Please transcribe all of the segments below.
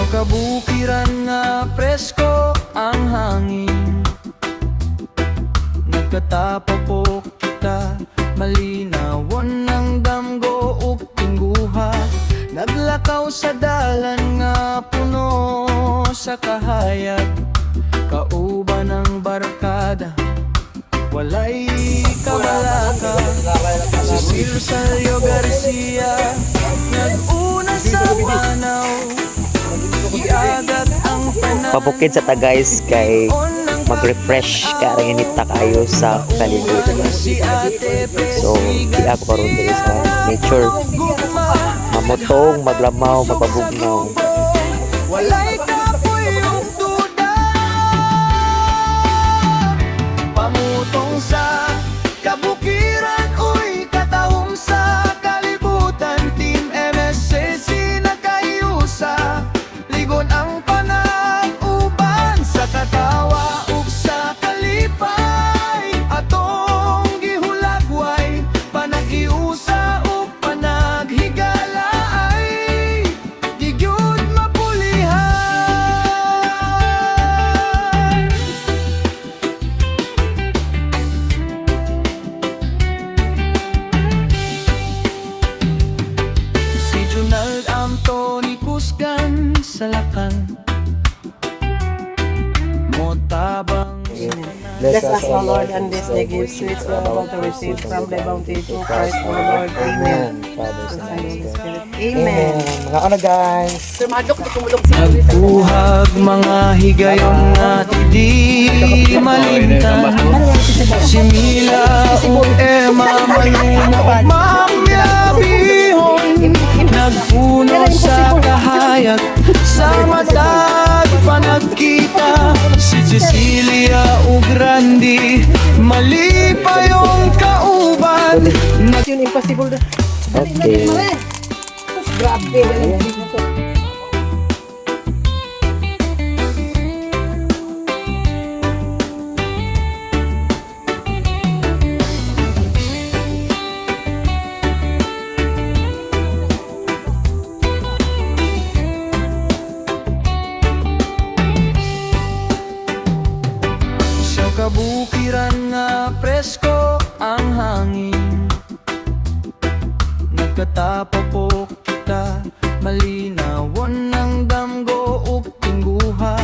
kabukiran nga presko ang hangin. Nagkatapo kita, malinawon ng damgo ug tingguha. Naglakaw sa dalan nga puno sa kahayag, kauban ng barkada, walay kabalaka. Si Cirsalio Garcia nag-una sa panaw, iagat ang panay. Pabukid sa Tagays kay mag-refresh kaya inita kayo sa kalibutan. So, di ako karon diri sa nature. Mamutong, maglamaw, magpabugnaw. Walay kapoy yung duda, pamutong sa kabukiran, uy katahom sa kalibutan. Team MSCC nagkayusa, ligon ang panag-uban sa katawa ug sa kalipay. Atong gihulagway, panag-iusa ug panaghigala ay di gyud mapulihan. Si Junald Antony Cusgan sa Lakan, motabang Bless us, O Lord, and this day give sweets we are about to receive from thy bounty through Christ our Lord. Amen. Father, Son, Son, and Holy Spirit. Spirit. Amen. Mga ano guys? Sir Madok, tumulong si nagbuhag mga higayon nga di malimtan. Si Mila o Emma Malumo, mamyabihon, nagpuno sa kahayag, sa matag panagkita. Si Cecilia o Grandi, mali pa yung kauban. Yun, impossible na. Okay. Grabe. Sa kabukiran nga presko ang hangin. Nagkatapo kita, malinawon ng damgo ug tingguha.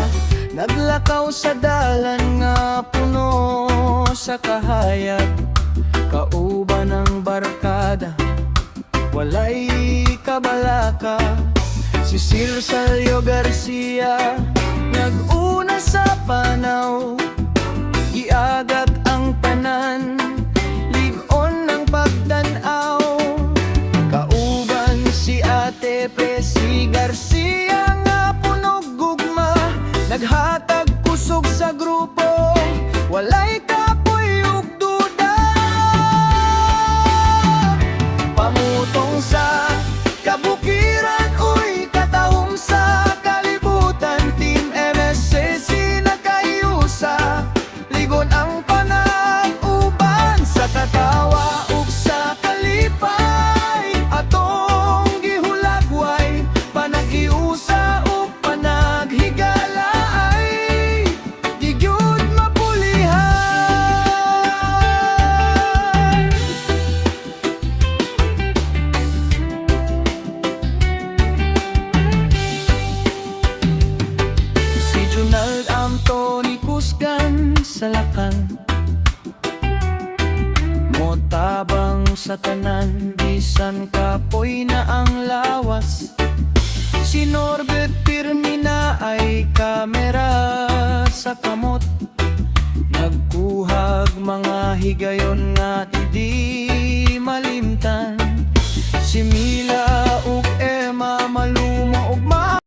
Naglakaw sa dalan nga puno sa kahayag, kauban ng barkada, walay kabalaka. Si Cirsalio Garcia nag-una sa panaw, iagat ang tanan, ligon ng pagtanaw. Kauban si Ate Presi Garcia nga punog gugma, naghatag kusog sa grupo, walay kapoy ug duda. Pamutong sa kabukiran, uy katahom sa kalibutan. Team MSCC nagkayusa, ligon ang panag-uban sa katawa ug sa kalipay. Atong gihulagway, panag-iusa ug panaghigala ay di gyud mapulihan. Si Junald Antony Cusgan sa Lakan, motabang sa tanan, bisan kapoy na ang lawas. Si Norbert Pirmina ay kamera sa kamot, nagkuhag mga higayon nga di malimtan. Si